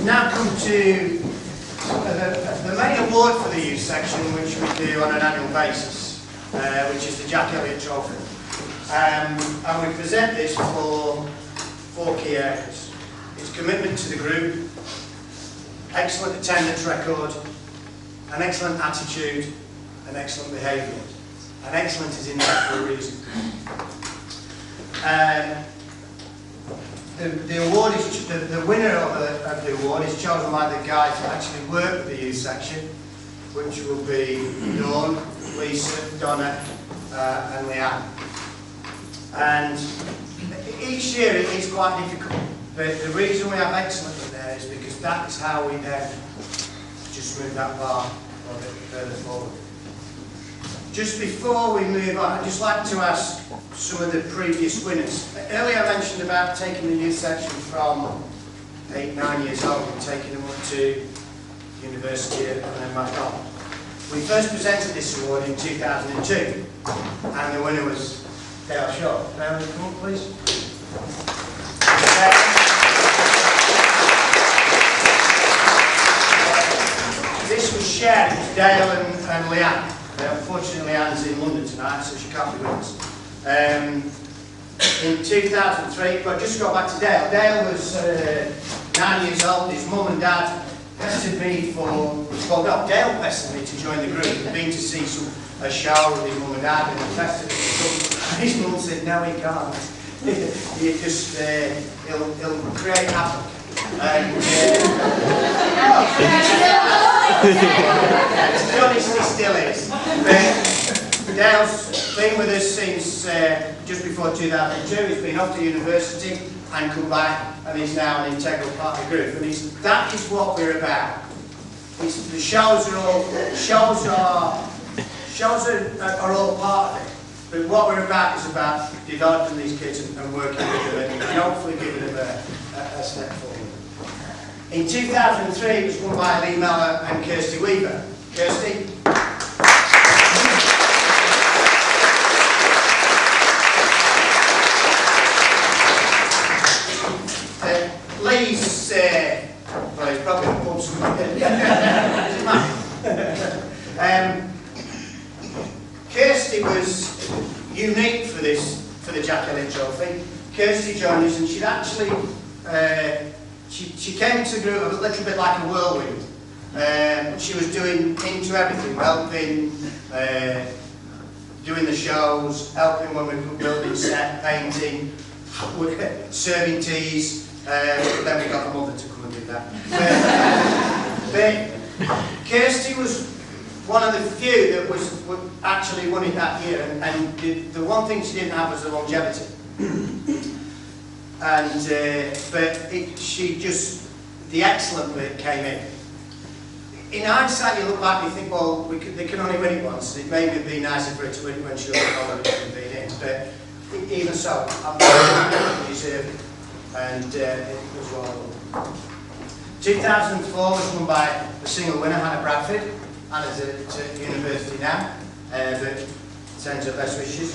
now come to the main award for the youth section, which we do on an annual basis, which is the Jack Elliott Trophy. And we present this for 4 key areas. It's commitment to the group, excellent attendance record, an excellent attitude, and excellent behaviour. And excellent is in there for a reason. The award is the winner of the award is chosen by the guys that actually work with the youth section, which will be Dawn, Lisa, Donna, and Leanne. And each year it is quite difficult, but the reason we have excellent in there is because that is how we then just move that bar a bit further forward. Just before we move on, I'd just like to ask some of the previous winners. Earlier I mentioned about taking the youth section from 8, 9 years old and taking them up to university and then back on. We first presented this award in 2002 and the winner was Dale Shaw. Dale, come up please. This was shared with Dale and Leanne. Unfortunately, Leanne's in London tonight, so she can't be with us. In 2003, well, just to go back to Dale. Dale was 9 years old. His mum and dad pestered me Dale pestered me to join the group. He'd been to see a show with his mum and dad, and he pestered me. And his mum said, "No, he can't. He just he'll create havoc." And to be honest, he still is. Dale's been with us since just before 2002. He's been off to university and come back, and he's now an integral part of the group. And that is what we're about. The shows are all part of it. But what we're about is about developing these kids and working with them and hopefully giving them a step forward. In 2003, it was won by Lee Mellor and Kirsty Weaver. Kirsty? Lee's, well, he's probably in Bolsover. Kirsty was unique for the Jack Elliott Trophy. Kirsty joined us and she'd actually, she came to the group a little bit like a whirlwind. She was doing into everything, helping, doing the shows, helping when we were building set, painting, serving teas. Then we got a mother to come and do that. But Kirsty was one of the few that actually won it that year, and the one thing she didn't have was the longevity. And the excellent bit came in. In hindsight, you look back and you think, well, they can only win it once. It may be nicer for her to win it when she was older and been in. But even so, I'm very deserved it. And it was one of them. 2004 was won by the single winner, Hannah Bradford. Hannah's at university now, but sends her best wishes.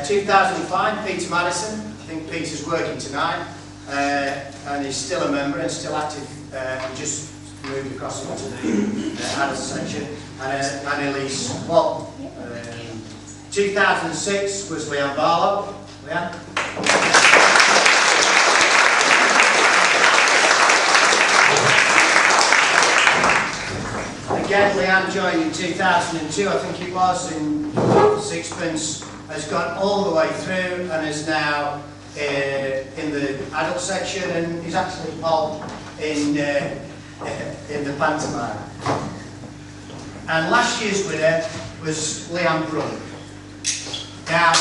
2005, Peter Madison. I think Peter's working tonight, and he's still a member and still active. He just moved across into the adult section. And Elise Walton. 2006 was Leanne Barlow. Leanne? Again, Leanne joined in 2002, I think it was, in Sixpence, has gone all the way through and is now in the adult section and is actually involved in the pantomime. And last year's winner was Leanne Brun. Now,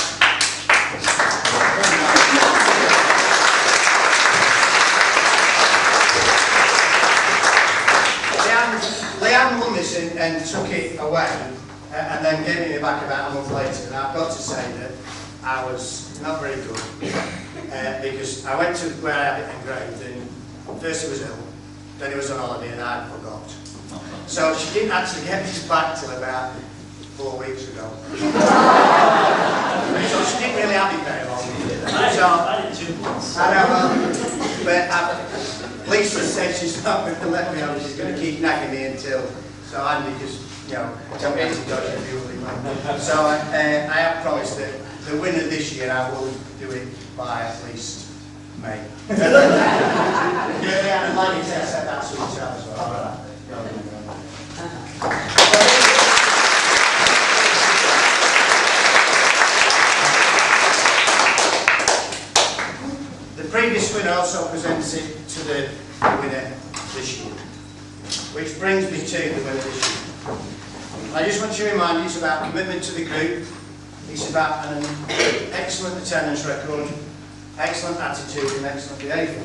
Leanne won this and took it away and then gave me it back about a month later, and I've got to say that I was not very good because I went to where I had it engraved and first he was ill, then he was on holiday and I forgot. So she didn't actually get this back till about 4 weeks ago. So she didn't really have it very long. I did 2 months. I know, but Lisa said she's not going to let me on. She's going to keep nagging me until. So Andy just, tell me to dodge if you will. So I have promised that the winner this year I will do it by at least May. Yeah, and like you said, I said that sweet chat as well. All right. The previous winner also presents it to the winner this year, which brings me to the winner this year. I just want to remind you it's about commitment to the group, it's about an excellent attendance record, excellent attitude and excellent behaviour.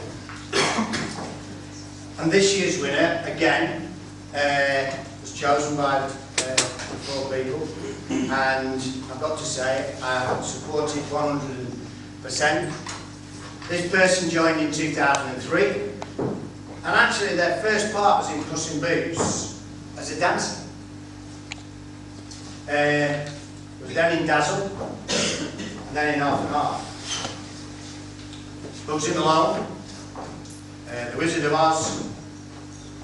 And this year's winner, again, was chosen by the 4 people, and I've got to say, I support it 100%. This person joined in 2003, and actually their first part was in Puss in Boots as a dancer. Was then in Dazzle, and then in Half and Half. Bugsy Malone, The Wizard of Oz,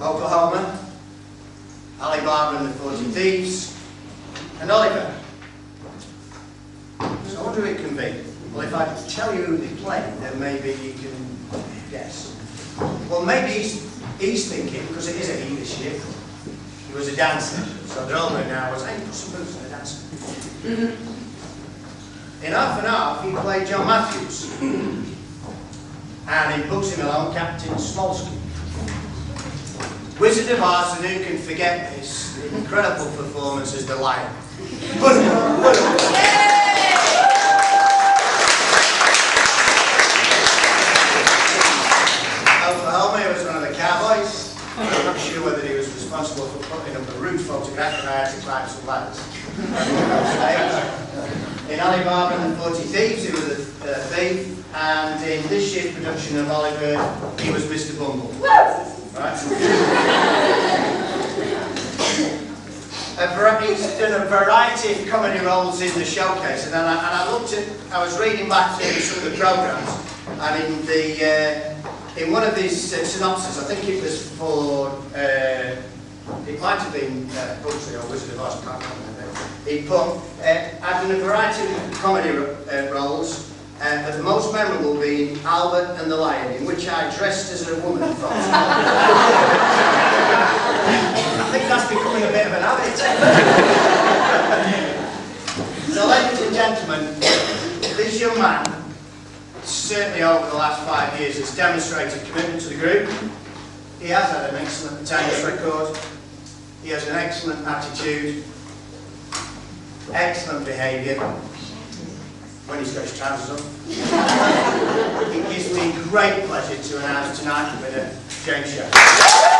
Oklahoma, Ali Baba and the 40 Thieves, and Oliver. So I wonder who it can be. Well, if I tell you who they played, then maybe you can guess. Well, maybe he's thinking, because it is a he this year, he was a dancer. So the older now was, hey, put some boots on a dancer. In Half and Half, he played John Matthews. And in Bugsy Malone, Captain Smolsky. Wizard of Oz, and who can forget this incredible performance as the lion. Oklahoma was one of the cowboys. I'm not sure whether he was responsible for putting up a rude photograph, and I had to climb some ladders. In Ali Baba and the 40 Thieves, he was a thief, and in this year's production of Oliver, he was Mr. Bumble. Right? He's done a variety of comedy roles in the showcase, and I was reading back through some of the programmes, and in one of these synopses, I think it was for, it might have been Bugsy or Wizard of Oz, I can't remember. He put, I've done a variety of comedy roles, but the most memorable being Albert and the Lion, in which I dressed as a woman. I think that's becoming a bit of an habit. So, ladies and gentlemen, this young man, certainly over the last 5 years, has demonstrated commitment to the group. He has had an excellent attendance record. He has an excellent attitude, excellent behaviour when he's got his trousers on. It gives me great pleasure to announce tonight the winner, James Sheppard.